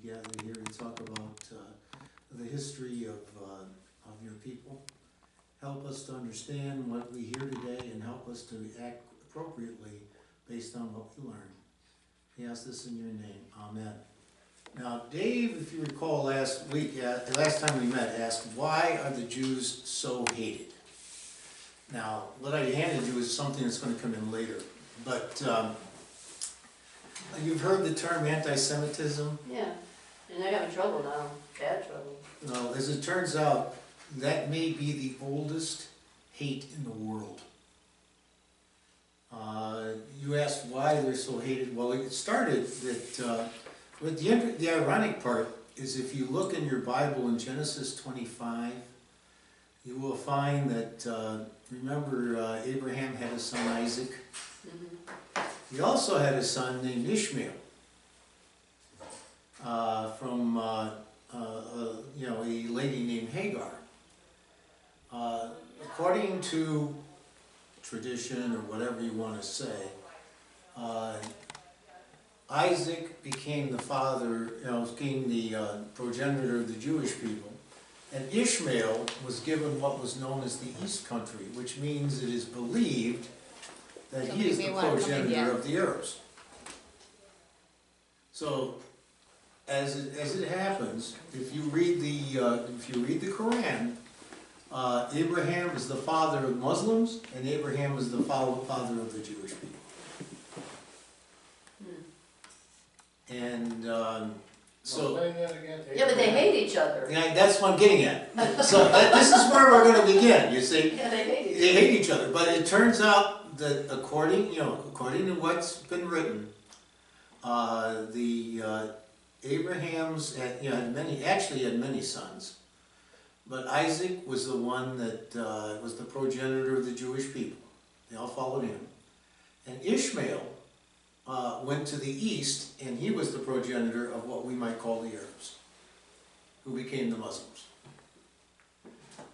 gather here to talk about the history of your people. Help us to understand what we hear today and help us to act appropriately based on what we learn. We ask this in your name. Amen. Now, Dave, if you recall last week, last time we met, asked, why are the Jews so hated? Now, what I handed you is something that's going to come in later. But you've heard the term anti-Semitism? Yeah, and they're having trouble now, bad trouble. Well, as it turns out, that may be the oldest hate in the world. You asked why they're so hated. Well, it started that, but the ironic part is if you look in your Bible in Genesis 25, you will find that, remember Abraham had a son Isaac. He also had a son named Ishmael from a lady named Hagar. According to tradition or whatever you want to say, Isaac became the father, became the progenitor of the Jewish people. And Ishmael was given what was known as the East Country, which means it is believed that he is the progenitor of the Arabs. So, as it happens, if you read the Quran, Abraham is the father of Muslims, and Abraham is the father of the Jewish people. And so, Yeah, but they hate each other. yeah, that's what I'm getting at. So this is where we're going to begin. You see, Yeah, they hate each other. they hate each other. But it turns out that according to what's been written, Abraham's had many sons, but Isaac was the one that was the progenitor of the Jewish people. They all followed him, and Ishmael went to the east, and he was the progenitor of what we might call the Arabs, who became the Muslims.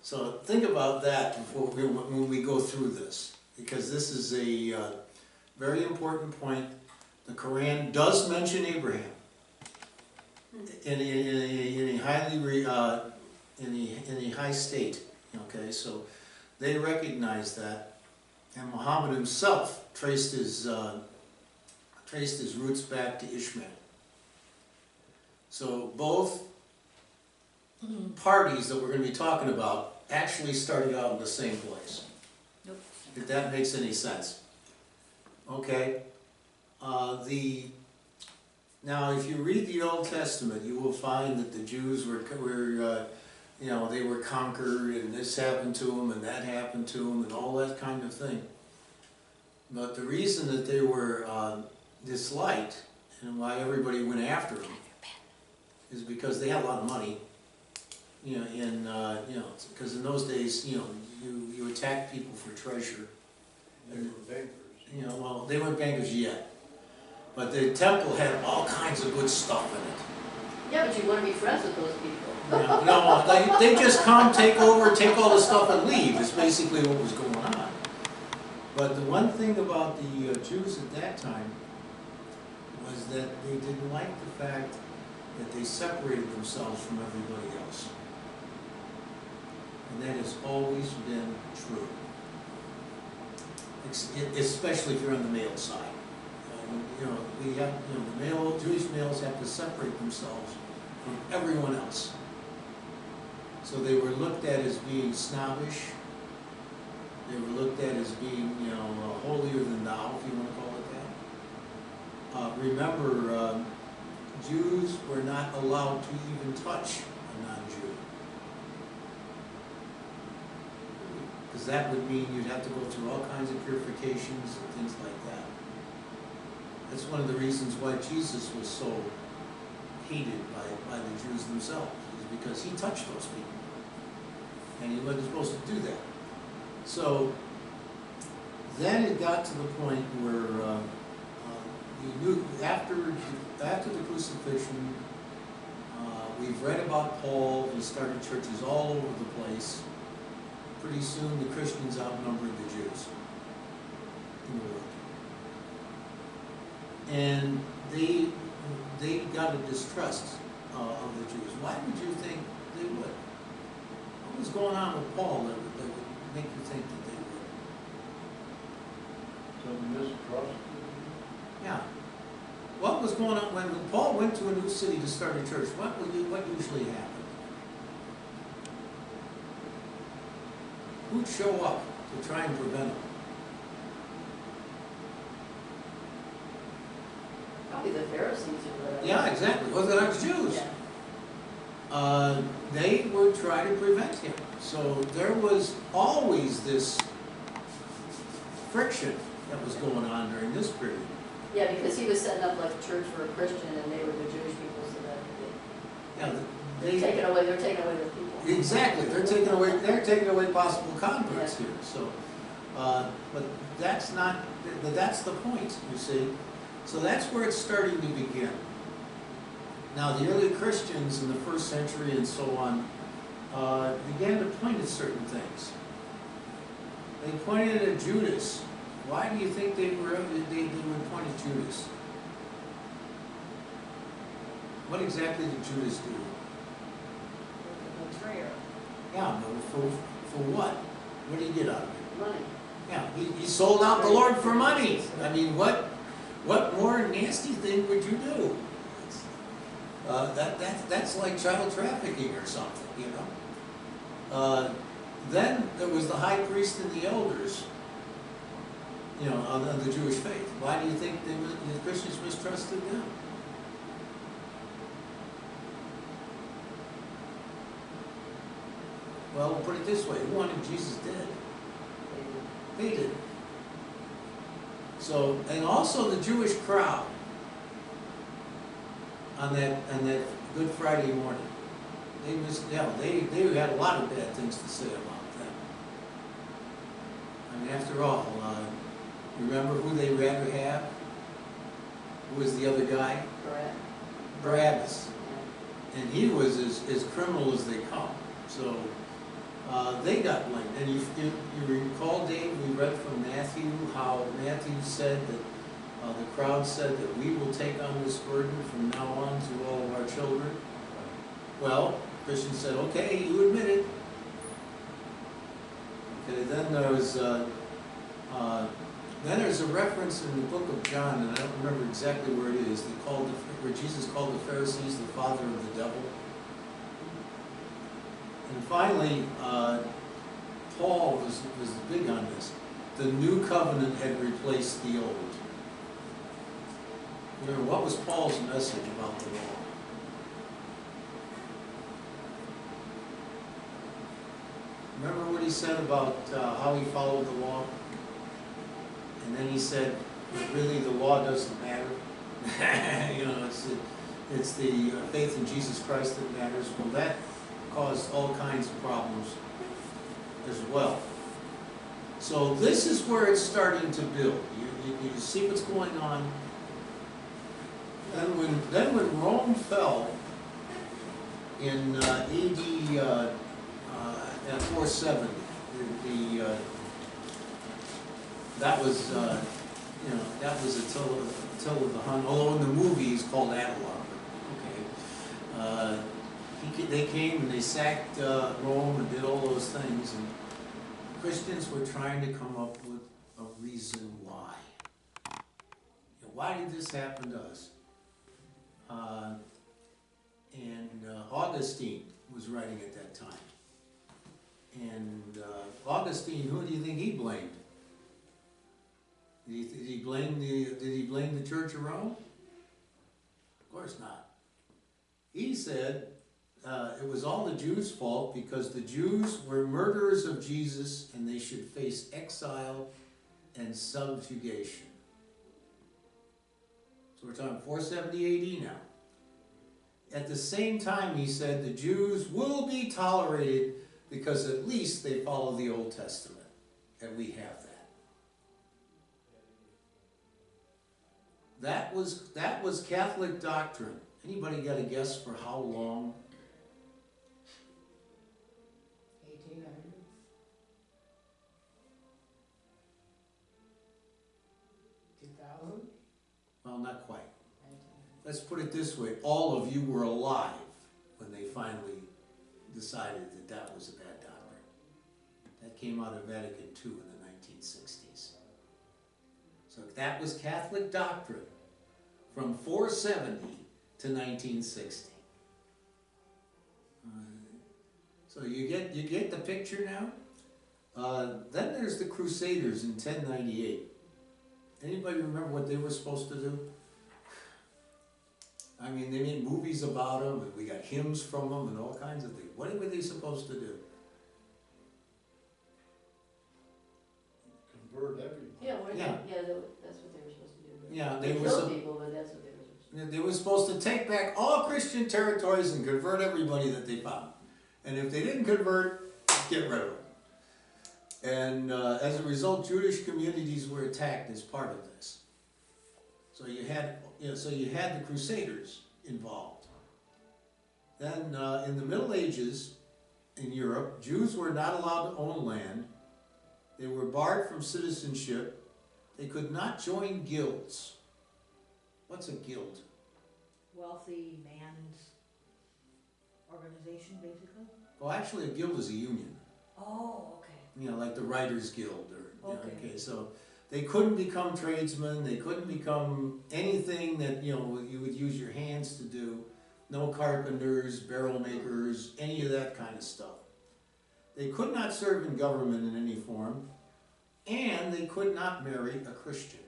So think about that when we go through this, because this is a very important point. The Quran does mention Abraham in a high state. Okay, so they recognize that, and Muhammad himself traced his roots back to Ishmael. So both parties that we're going to be talking about actually started out in the same place. Nope. If that makes any sense. Okay. Now, if you read the Old Testament, you will find that the Jews were they were conquered, and this happened to them, and that happened to them, and all that kind of thing. But the reason that they were disliked, and why everybody went after them, is because they had a lot of money. Because in those days, you attacked people for treasure. They were bankers. Well, they weren't bankers yet, but the temple had all kinds of good stuff in it. Yeah, but you want to be friends with those people. They just come, take over, take all the stuff and leave. Is basically what was going on. But the one thing about the Jews at that time was that they didn't like the fact that they separated themselves from everybody else. And that has always been true, especially if you're on the male side. The Jewish males have to separate themselves from everyone else. So they were looked at as being snobbish. They were looked at as being, holier than thou, if you want to call it that. Remember, Jews were not allowed to even touch a non-Jew. Because that would mean you'd have to go through all kinds of purifications and things like that. That's one of the reasons why Jesus was so hated by the Jews themselves, is because he touched those people. And he wasn't supposed to do that. So then it got to the point where you knew after the crucifixion, we've read about Paul. He started churches all over the place. Pretty soon the Christians outnumbered the Jews in the world. And they got a distrust of the Jews. Why would you think they would? What was going on with Paul that would make you think that they would? Some mistrust. Yeah. What was going on when Paul went to a new city to start a church? What usually happened? Who'd show up to try and prevent him? Probably the Pharisees or whatever. Yeah, exactly. Well, they're not Jews. Yeah. They would try to prevent him. So there was always this friction that was going on during this period. Yeah, because he was setting up like a church for a Christian and they were the Jewish people, so that Yeah, they're taking away their people. exactly. They're taking away possible converts here. So, but that's not. That's the point. You see. So that's where it's starting to begin. Now, the early Christians in the first century and so on began to point at certain things. They pointed at Judas. Why do you think they would point at Judas? What exactly did Judas do? Betrayer. Yeah, but for what? What did he get out of it? Money. Yeah, he sold out the Lord for money. I mean, what more nasty thing would you do? That's like child trafficking or something, you know. Then there was the high priest and the elders, you know, of the Jewish faith. Why do you think the Christians mistrusted them? Well, we'll put it this way: who wanted Jesus dead? They did. So, and also the Jewish crowd on that Good Friday morning, they had a lot of bad things to say about them. I mean, after all, remember who they rather have? Who was the other guy? Barabbas. And he was as criminal as they come. So they got blamed. And you recall, Dave, we read from Matthew how Matthew said that the crowd said that we will take on this burden from now on to all of our children. Well, Christians said, okay, you admit it. Okay, then there's a reference in the book of John, and I don't remember exactly where it is, where Jesus called the Pharisees the father of the devil. And finally, Paul was big on this. The new covenant had replaced the old. Remember, what was Paul's message about the law? Remember what he said about how he followed the law? And then he said, really, the law doesn't matter. You know, it's the faith in Jesus Christ that matters. Well, that caused all kinds of problems as well. So this is where it's starting to build. You see what's going on. Then when Rome fell in AD 470, that was Attila the Hun. Although in the movie he's called Attila. Okay, they came and they sacked Rome and did all those things, and Christians were trying to come up with a reason why. Why did this happen to us? Augustine was writing at that time. And Augustine, who do you think he blamed? Did he blame the Church of Rome? Of course not. He said it was all the Jews' fault because the Jews were murderers of Jesus and they should face exile and subjugation. So we're talking 470 AD now. At the same time, he said the Jews will be tolerated because at least they follow the Old Testament, and we have that. That was Catholic doctrine. Anybody got a guess for how long? 1800. 2000. Well, not quite. Let's put it this way. All of you were alive finally decided that that was a bad doctrine. That came out of Vatican II in the 1960s. So that was Catholic doctrine from 470 to 1960. So you get the picture now? Then there's the Crusaders in 1098. Anybody remember what they were supposed to do? I mean, they made movies about them, and we got hymns from them, and all kinds of things. What were they supposed to do? Convert everybody. Yeah, Yeah. that's what they were supposed to do. Yeah, They they were killed people, but that's what they were supposed to do. They were supposed to take back all Christian territories and convert everybody that they found. And if they didn't convert, get rid of them. And as a result, Jewish communities were attacked as part of this. So you had the Crusaders involved. Then in the Middle Ages in Europe, Jews were not allowed to own land. They were barred from citizenship. They could not join guilds. What's a guild? Wealthy man's organization, basically? Well, actually, a guild is a union. Oh, okay. You know, like the Writers Guild, or Okay. So they couldn't become tradesmen. They couldn't become anything that you would use your hands to do. No carpenters, barrel makers, any of that kind of stuff. They could not serve in government in any form, and they could not marry a Christian.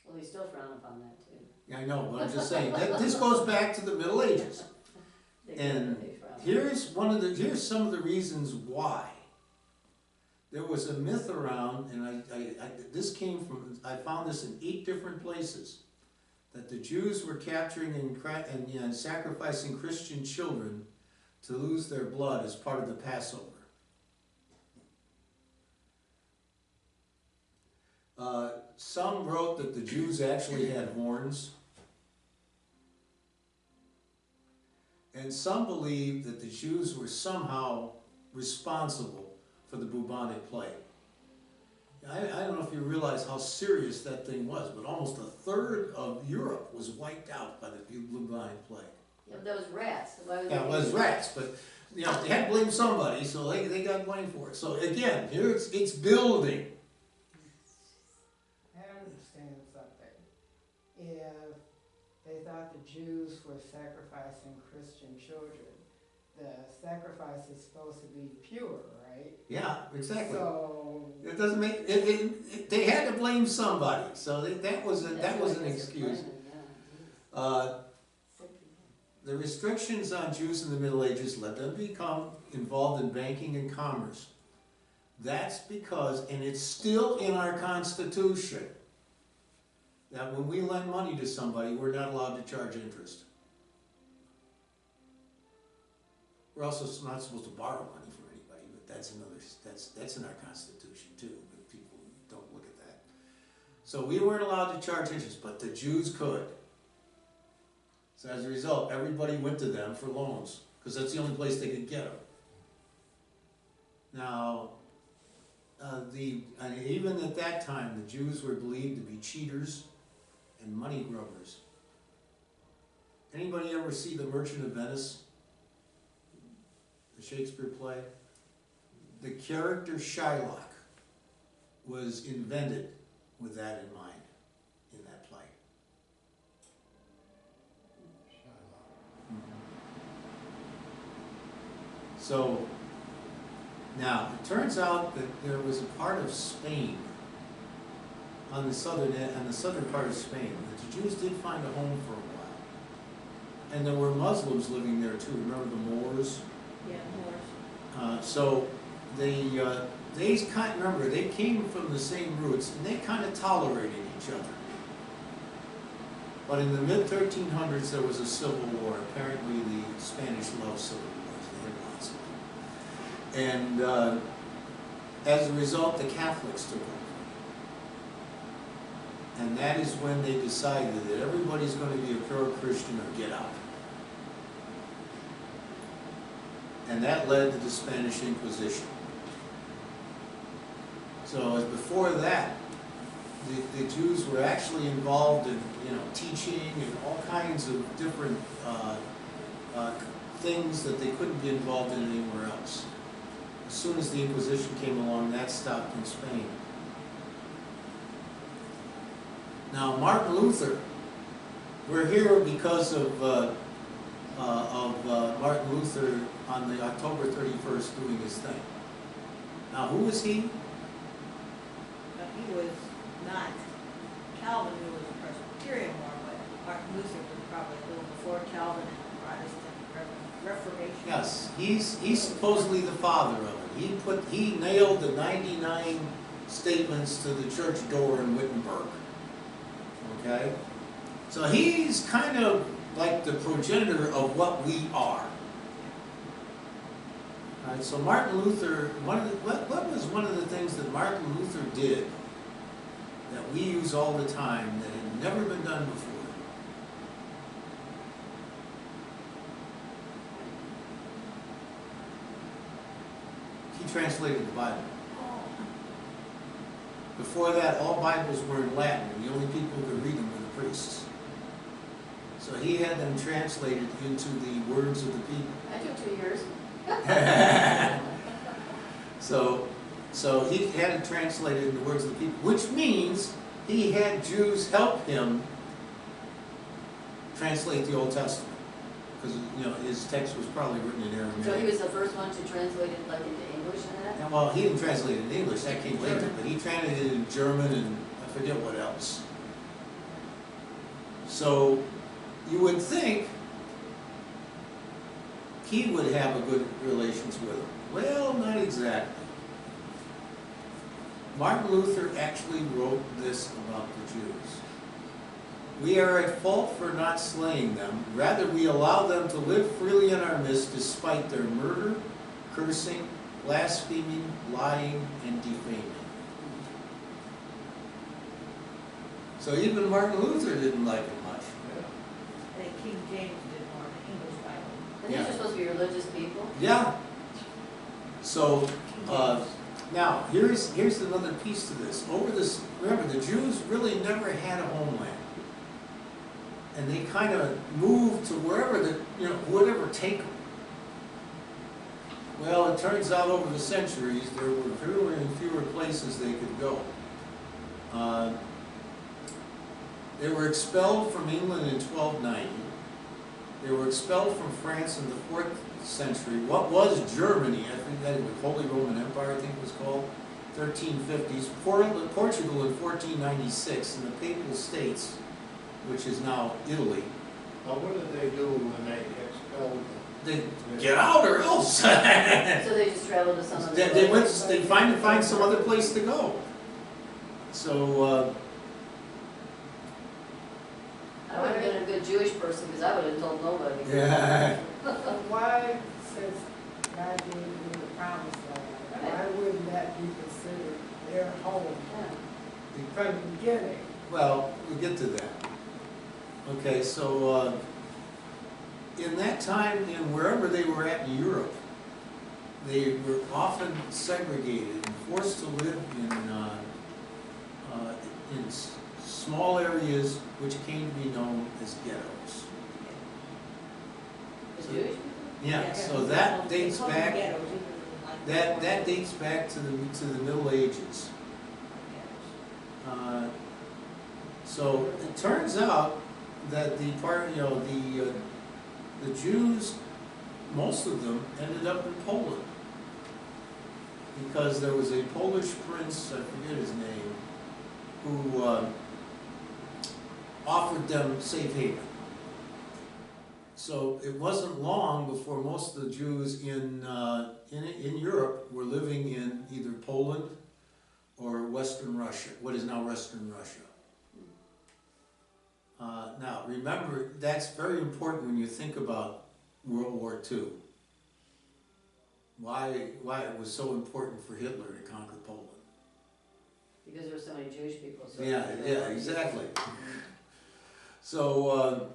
Well, they still frown upon that too. Yeah, I know, but I'm just saying that this goes back to the Middle Ages. They And they frown. here's some of the reasons why. There was a myth around, and I found this in 8 different places, that the Jews were capturing and sacrificing Christian children to lose their blood as part of the Passover. Some wrote that the Jews actually had horns. And some believed that the Jews were somehow responsible for the bubonic plague. I don't know if you realize how serious that thing was, but almost a third of Europe was wiped out by the bubonic plague. Yeah, but that was rats. Why would Yeah, it was rats, but they had to blame somebody, so they got blamed for it. So again, here it's building. I understand something. If they thought the Jews were sacrificing Christian children, the sacrifice is supposed to be pure, right? Yeah, exactly. So, It doesn't make they had to blame somebody, so that was an excuse. The restrictions on Jews in the Middle Ages led them to become involved in banking and commerce. That's because, and it's still in our Constitution, that when we lend money to somebody, we're not allowed to charge interest. We're also not supposed to borrow money from anybody, but that's in our Constitution too, but people don't look at that. So we weren't allowed to charge interest, but the Jews could. So as a result, everybody went to them for loans, because that's the only place they could get them. Now, even at that time, the Jews were believed to be cheaters and money grubbers. Anybody ever see The Merchant of Venice? The Shakespeare play? The character Shylock was invented with that in mind in that play. So, now, it turns out that there was a part of Spain, on the southern part of Spain, that the Jews did find a home for a while. And there were Muslims living there too. Remember the Moors? yeah, Moors. So they came from the same roots, and they kind of tolerated each other. But in the mid-1300s, there was a civil war. Apparently, the Spanish love civil wars. They had lots of them. And as a result, the Catholics took over. And that is when they decided that everybody's going to be a pure Christian or get out. And that led to the Spanish Inquisition. So as before that, the Jews were actually involved in, teaching and all kinds of different things that they couldn't be involved in anywhere else. As soon as the Inquisition came along, that stopped in Spain. Now, Martin Luther, we're here because of Martin Luther on the October 31st doing his thing. Now, who was he? But he was not, Calvin, who was a Presbyterian more, but Martin Luther was probably a little before Calvin and the Protestant Reformation. Yes, he's supposedly the father of it. He nailed the 99 statements to the church door in Wittenberg. Okay? So he's kind of like the progenitor of what we are. All right, so Martin Luther, what was one of the things that Martin Luther did that we use all the time that had never been done before? He translated the Bible. Before that, all Bibles were in Latin, and the only people who could read them were the priests. So he had them translated into the words of the people. That took 2 years. So he had it translated in the words of the people, which means he had Jews help him translate the Old Testament. Because, his text was probably written in Aramaic. So he was the first one to translate it like into English and that? Well, he didn't translate it in English, that came later, but he translated it in German and I forget what else. So you would think he would have a good relations with them. Well, not exactly. Martin Luther actually wrote this about the Jews. We are at fault for not slaying them. Rather, we allow them to live freely in our midst despite their murder, cursing, blaspheming, lying, and defaming. So even Martin Luther didn't like it much. I think King James did more of the English Bible. And these are supposed to be religious people? Yeah. So, now, here's another piece to this. Remember, the Jews really never had a homeland. And they kind of moved to wherever whatever take them. Well, it turns out over the centuries, there were fewer and fewer places they could go. They were expelled from England in 1290. They were expelled from France in the 4th century. What was Germany? I think that was the Holy Roman Empire, I think it was called, 1350s. Portugal in 1496, and the Papal States, which is now Italy. Now, what did they do when they expelled them? They get out or else. So they just traveled to some other place? They find some other place to go. So I would have been a good Jewish person because I would have told nobody. yeah. Why, since God gave them the promised land, why wouldn't that be considered their home from the beginning? Well, we'll get to that. Okay, so in that time, in wherever they were at in Europe, they were often segregated and forced to live in small areas which came to be known as ghettos. The Jewish people? Yeah, so that dates back. That dates back to the Middle Ages. So it turns out that the Jews, most of them ended up in Poland because there was a Polish prince, I forget his name, who offered them safe haven. So it wasn't long before most of the Jews in Europe were living in either Poland or Western Russia, what is now Western Russia. Now, remember, that's very important when you think about World War II. Why it was so important for Hitler to conquer Poland. Because there were so many Jewish people. So Yeah, exactly. So,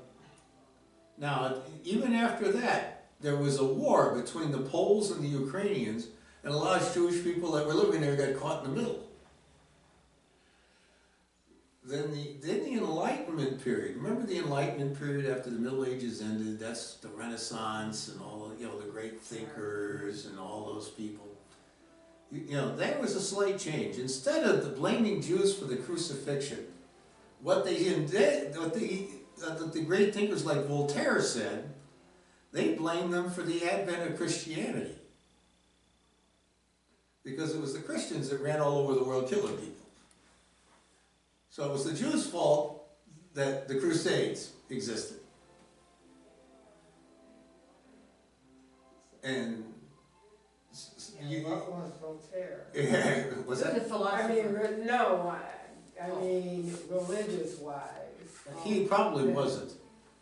now, even after that, there was a war between the Poles and the Ukrainians, and a lot of Jewish people that were living there got caught in the middle. then the Enlightenment period. Remember the Enlightenment period after the Middle Ages ended? That's the Renaissance and all, you know, the great thinkers and all those people. You know, there was a slight change. Instead of the blaming Jews for the crucifixion, what they did, what the great thinkers like Voltaire said, they blamed them for the advent of Christianity. Because it was the Christians that ran all over the world killing people. So it was the Jews' fault that the Crusades existed. And And what was Voltaire? was He was a that? I philosopher. mean, no, I mean, religious-wise. He probably wasn't.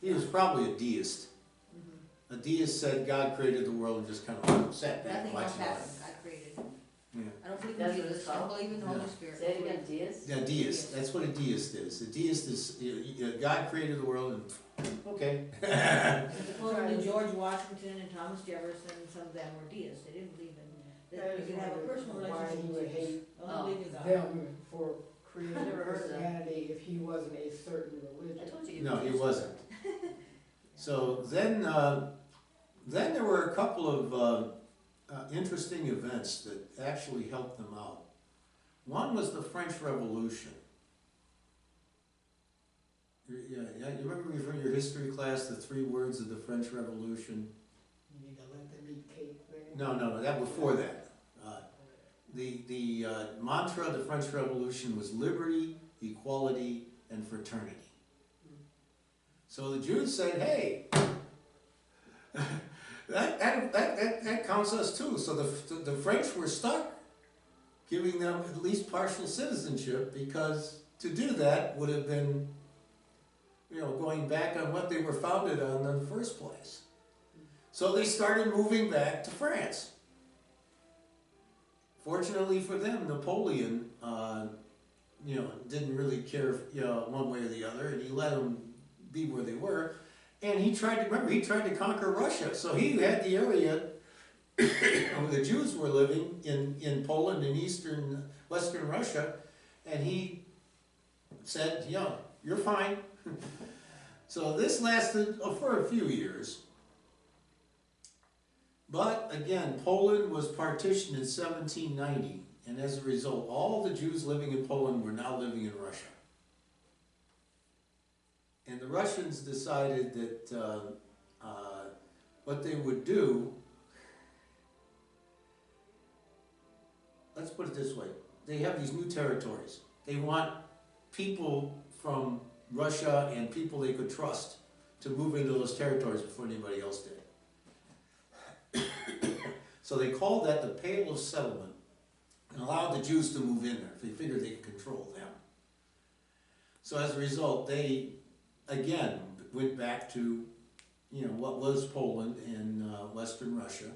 He was probably a deist. Mhm. A deist said God created the world and just kind of sat back and Nothing else watched it happened, happen. God created it. Yeah. I don't believe in That's what Jesus, it's I don't called? believe in the Holy Yeah. Spirit. Say it again, deist? Yeah, deist. That's what a deist is. A deist is, God created the world and, okay. Supposedly George Washington and Thomas Jefferson, some of them were deists, they didn't believe in, that you could have a personal Why he relationship would with Jesus. hate Only believe in God. them for creating Never heard of that. Christianity if he wasn't a certain I religion. told you. No, he wasn't. So then there were a couple of interesting events that actually helped them out. One was the French Revolution. Yeah, you remember from your history class the 3 words of the French Revolution? You need to let them eat cake there. No, that before that. The mantra of the French Revolution was liberty, equality, and fraternity. So the Jews said, hey, that counts us too. So the French were stuck giving them at least partial citizenship, because to do that would have been, you know, going back on what they were founded on in the first place. So they started moving back to France. Fortunately for them, Napoleon, you know, didn't really care, you know, one way or the other, and he let them be where they were. And he tried to conquer Russia. So he had the area where the Jews were living in Poland and Western Russia, and he said, you know, you're fine. So this lasted for a few years. But again, Poland was partitioned in 1790, and as a result, all the Jews living in Poland were now living in Russia. And the Russians decided that what they would do, let's put it this way, they have these new territories. They want people from Russia and people they could trust to move into those territories before anybody else did. So they called that the Pale of Settlement and allowed the Jews to move in there. They figured they could control them. So as a result, they again went back to, you know, what was Poland and Western Russia.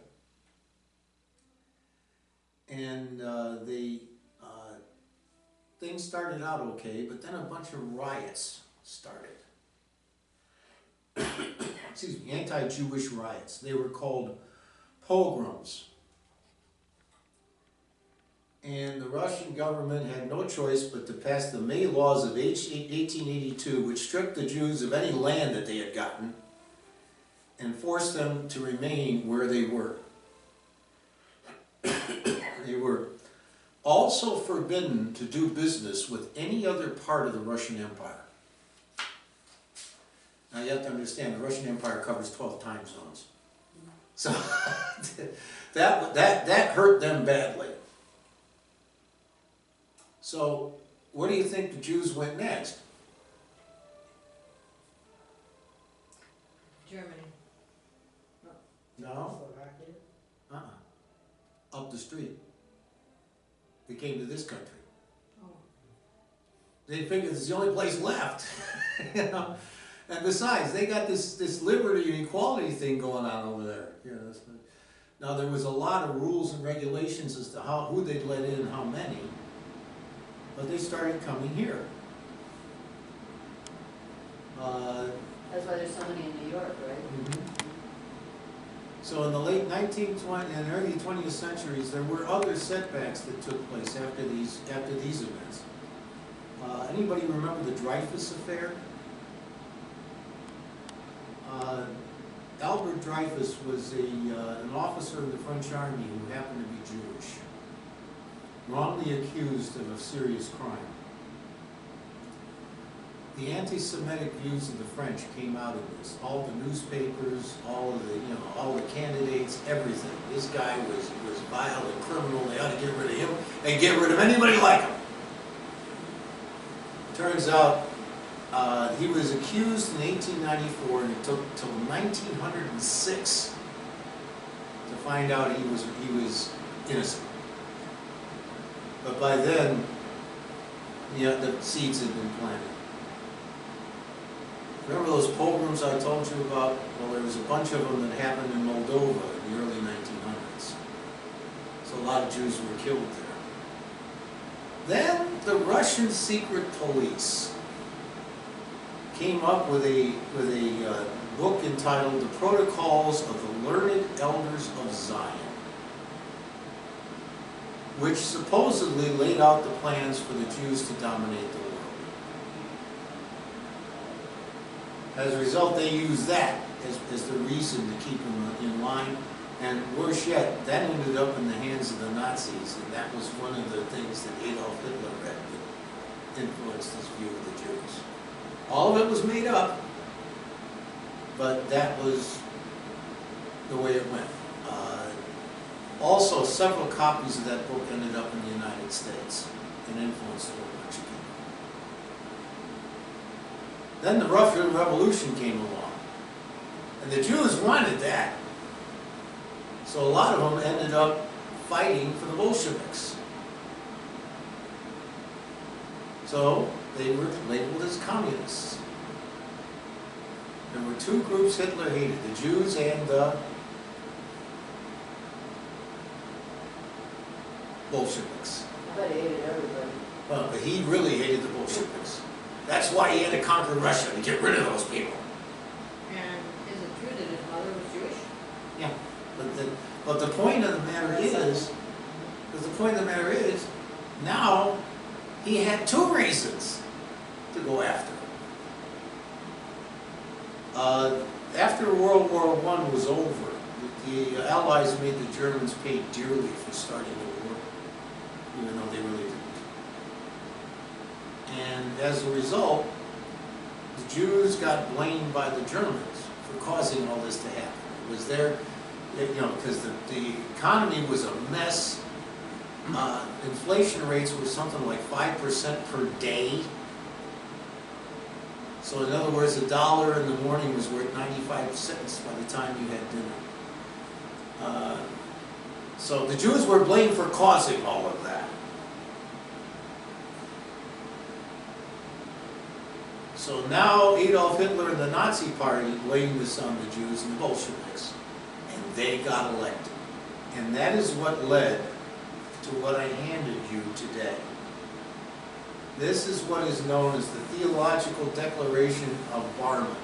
And things started out okay, but then a bunch of riots started. Excuse me, anti-Jewish riots. They were called pogroms. And the Russian government had no choice but to pass the May laws of 1882, which stripped the Jews of any land that they had gotten and forced them to remain where they were. They were also forbidden to do business with any other part of the Russian Empire. Now you have to understand, the Russian Empire covers 12 time zones. So that hurt them badly. So where do you think the Jews went next? Germany. No? Slovakia? Up the street. They came to this country. Oh. They figured it's the only place left. You know? And besides, they got this liberty and equality thing going on over there. You know, now there was a lot of rules and regulations as to who they'd let in and how many, but they started coming here. That's why there's so many in New York, right? So in the late 19th and early 20th centuries, there were other setbacks that took place after these events. Anybody remember the Dreyfus Affair? Albert Dreyfus was an officer in the French army who happened to be Jewish, wrongly accused of a serious crime. The anti-Semitic views of the French came out of this. All the newspapers, all of the, all the candidates, everything. This guy was vile and criminal. They ought to get rid of him and get rid of anybody like him. Turns out he was accused in 1894, and it took till 1906 to find out he was innocent. But by then, the seeds had been planted. Remember those pogroms I told you about? Well, there was a bunch of them that happened in Moldova in the early 1900s. So a lot of Jews were killed there. Then the Russian secret police came up with a book entitled The Protocols of the Learned Elders of Zion, which supposedly laid out the plans for the Jews to dominate the world. As a result, they used that as the reason to keep them in line. And worse yet, that ended up in the hands of the Nazis, and that was one of the things that Adolf Hitler read that influenced his view of the Jews. All of it was made up, but that was the way it went. Also, several copies of that book ended up in the United States and influenced a whole bunch of people. Then the Russian Revolution came along, and the Jews wanted that. So a lot of them ended up fighting for the Bolsheviks. So they were labeled as communists. There were two groups Hitler hated, the Jews and the Bolsheviks. But he hated everybody. Well, but he really hated the Bolsheviks. That's why he had to conquer Russia, to get rid of those people. And is it true that his mother was Jewish? Yeah. But the point of the matter is, now he had two reasons to go after him. After World War I was over, the Allies made the Germans pay dearly for starting the war, even though they really didn't. And as a result, the Jews got blamed by the Germans for causing all this to happen. It was their, because the economy was a mess. Inflation rates were something like 5% per day. So in other words, $1 in the morning was worth 95 cents by the time you had dinner. So the Jews were blamed for causing all of that. So now Adolf Hitler and the Nazi Party blamed this on the Jews and the Bolsheviks. And they got elected. And that is what led to what I handed you today. This is what is known as the Theological Declaration of Barmen.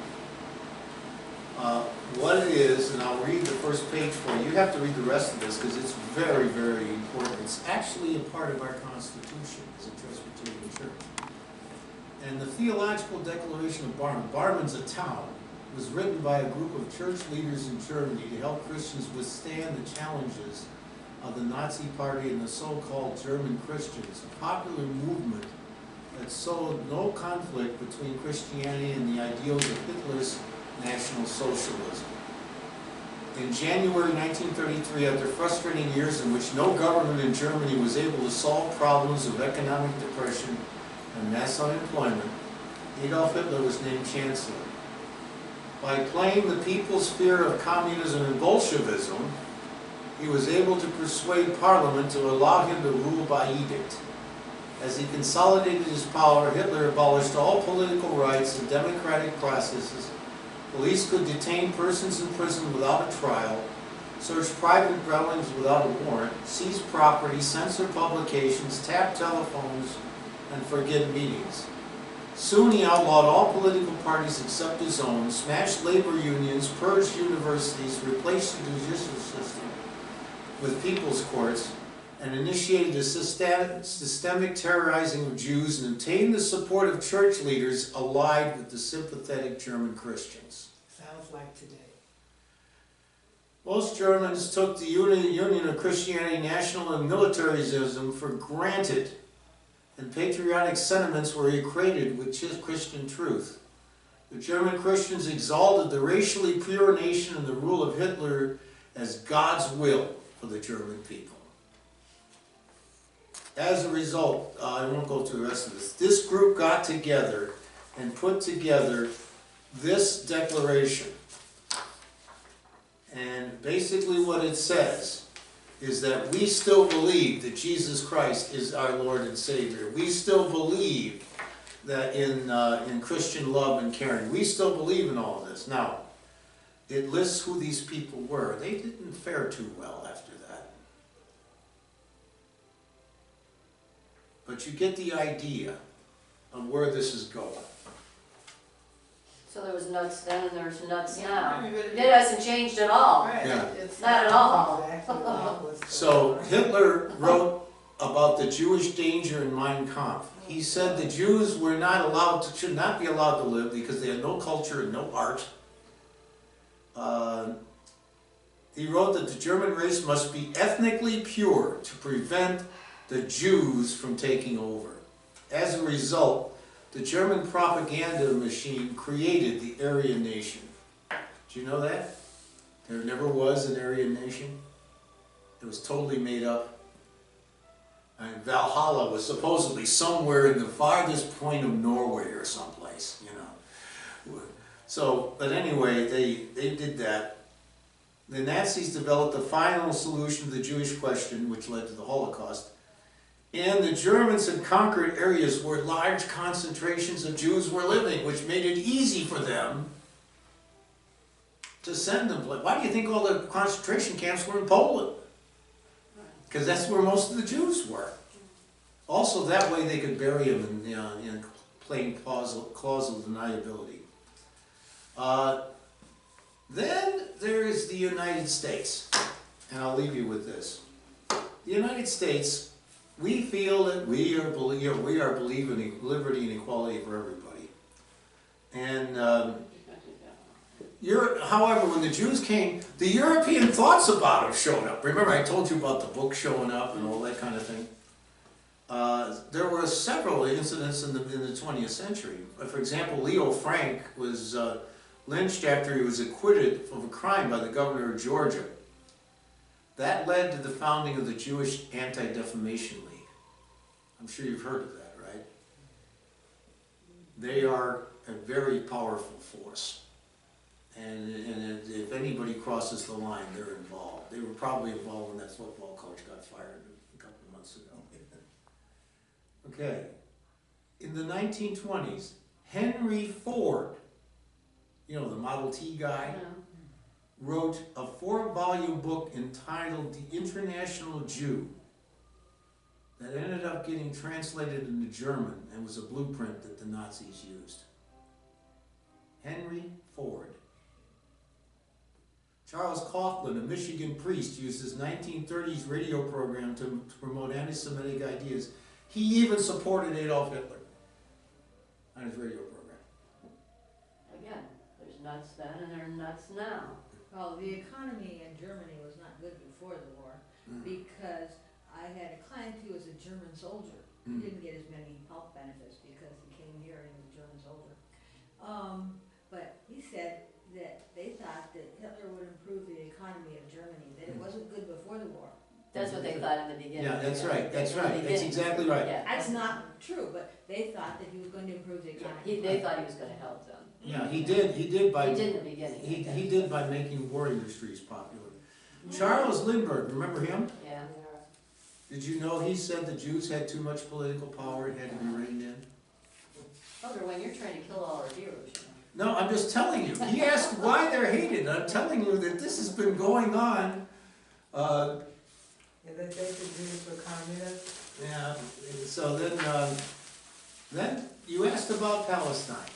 What it is, and I'll read the first page for you. You have to read the rest of this because it's very, very important. It's actually a part of our Constitution as a Presbyterian church. And the Theological Declaration of Barmen, Barmen's a town, was written by a group of church leaders in Germany to help Christians withstand the challenges of the Nazi Party and the so-called German Christians, a popular movement that sowed no conflict between Christianity and the ideals of Hitler's National Socialism. In January 1933, after frustrating years in which no government in Germany was able to solve problems of economic depression and mass unemployment, Adolf Hitler was named Chancellor. By playing the people's fear of communism and Bolshevism, he was able to persuade Parliament to allow him to rule by edict. As he consolidated his power, Hitler abolished all political rights and democratic processes. Police could detain persons in prison without a trial, search private dwellings without a warrant, seize property, censor publications, tap telephones, and forbid meetings. Soon he outlawed all political parties except his own, smashed labor unions, purged universities, replaced the judicial system with people's courts, and initiated a systemic terrorizing of Jews and obtained the support of church leaders allied with the sympathetic German Christians. Sounds like today. Most Germans took the union of Christianity, national and militarism for granted, and patriotic sentiments were equated with Christian truth. The German Christians exalted the racially pure nation and the rule of Hitler as God's will for the German people. As a result, I won't go through the rest of this, this group got together and put together this declaration. And basically what it says is that we still believe that Jesus Christ is our Lord and Savior. We still believe that in Christian love and caring. We still believe in all of this. Now, it lists who these people were. They didn't fare too well after that. But you get the idea of where this is going. So there was nuts then and there's nuts Yeah, now. I mean, but It hasn't changed at all. Right, Yeah. it's Not at all. exactly what was So going on. Hitler wrote about the Jewish danger in Mein Kampf. He said the Jews were not allowed to, should not be allowed to live because they had no culture and no art. He wrote that the German race must be ethnically pure to prevent the Jews from taking over. As a result, the German propaganda machine created the Aryan nation. Do you know that? There never was an Aryan nation. It was totally made up. And Valhalla was supposedly somewhere in the farthest point of Norway or someplace, you know. So, but anyway, they did that. The Nazis developed the final solution to the Jewish question, which led to the Holocaust. And the Germans had conquered areas where large concentrations of Jews were living, which made it easy for them to send them. Why do you think all the concentration camps were in Poland? Because that's where most of the Jews were. Also, that way they could bury them in plain causal deniability. Then there is the United States, and I'll leave you with this. The United States, we feel that we are believing in liberty and equality for everybody. And however, when the Jews came, the European thoughts about them showed up. Remember, I told you about the book showing up and all that kind of thing. There were several incidents in the 20th century. For example, Leo Frank was lynched after he was acquitted of a crime by the governor of Georgia. That led to the founding of the Jewish Anti-Defamation League. I'm sure you've heard of that, right? They are a very powerful force. And if anybody crosses the line, they're involved. They were probably involved when that football coach got fired a couple of months ago. Okay. In the 1920s, Henry Ford, you know, the Model T guy, wrote a 4-volume book entitled The International Jew that ended up getting translated into German and was a blueprint that the Nazis used. Henry Ford. Charles Coughlin, a Michigan priest, used his 1930s radio program to promote anti-Semitic ideas. He even supported Adolf Hitler on his radio program. Again, there's nuts then and there are nuts now. Well, the economy in Germany was not good before the war, because I had a client who was a German soldier. He didn't get as many health benefits because he came here and he was a German soldier. But he said that they thought that Hitler would improve the economy of Germany, that it wasn't good before the war. That's what they thought in the beginning. Yeah, that's right, that's In the right, that's beginning. exactly right. Yeah. That's not true, but they thought that he was going to improve the economy. They thought he was gonna help them. Yeah, he did by... He did in the beginning. I guess. He did by making war industries popular. Charles Lindbergh, remember him? Yeah. Did you know he said the Jews had too much political power and had to be reined in? Elder, when you're trying to kill all our heroes, you know. No, I'm just telling you. He asked why they're hated. I'm telling you that this has been going on. And they think the Jews were communists? Yeah. So then you asked about Palestine.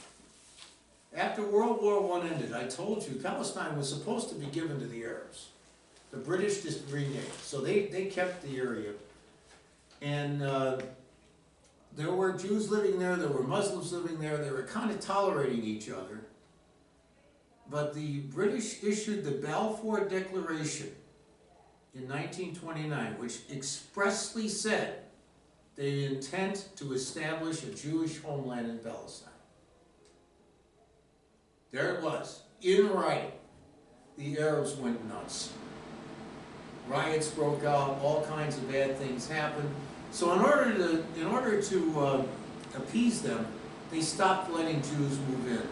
After World War I ended, I told you Palestine was supposed to be given to the Arabs. The British just renamed, so they kept the area And there were Jews living there were Muslims living there, they were kind of tolerating each other. But the British issued the Balfour Declaration in 1929, which expressly said they intend to establish a Jewish homeland in Palestine. There it was, in writing. The Arabs went nuts. Riots broke out, all kinds of bad things happened. So in order to appease them, they stopped letting Jews move in.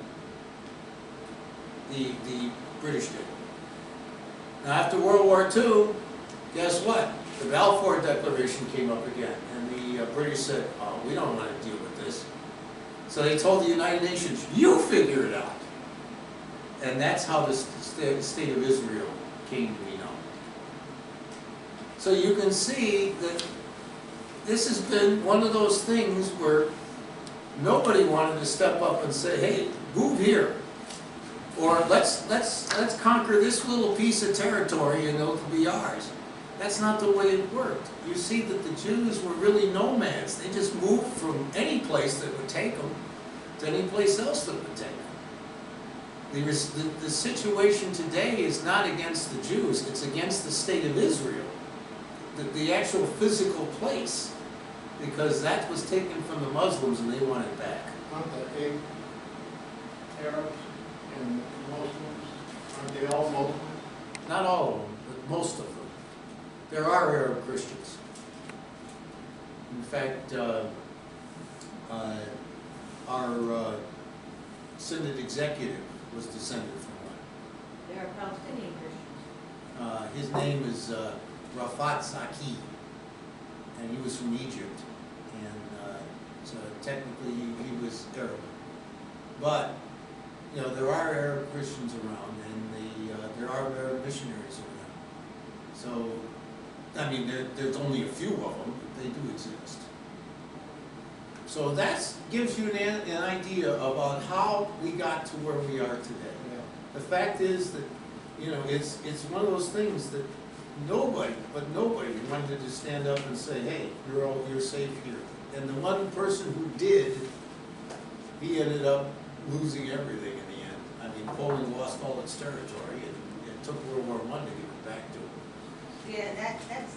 The British did. Now after World War II, guess what? The Balfour Declaration came up again, and the British said, "Oh, we don't want to deal with this." So they told the United Nations, "You figure it out." And that's how the state of Israel came to be known. So you can see that this has been one of those things where nobody wanted to step up and say, "Hey, move here," or let's conquer this little piece of territory and it'll be ours. That's not the way it worked. You see that the Jews were really nomads. They just moved from any place that would take them to any place else that would take them. The situation today is not against the Jews, it's against the state of Israel. The actual physical place, because that was taken from the Muslims and they want it back. Aren't the 8 Arabs and Muslims, aren't they all Muslims? Not all of them, but most of them. There are Arab Christians. In fact, our Synod executive was descended from one. There are Palestinian Christians. His name is Rafat Zaki, and he was from Egypt, and so technically he was Arab. But you know, there are Arab Christians around, and there are Arab missionaries around. So, I mean, there's only a few of them, but they do exist. So that gives you an idea about how we got to where we are today. Yeah. The fact is that, you know, it's one of those things that nobody wanted to stand up and say, "Hey, you're safe here." And the one person who did, he ended up losing everything in the end. I mean, Poland lost all its territory, and it took World War I to give it back to it. Yeah, that's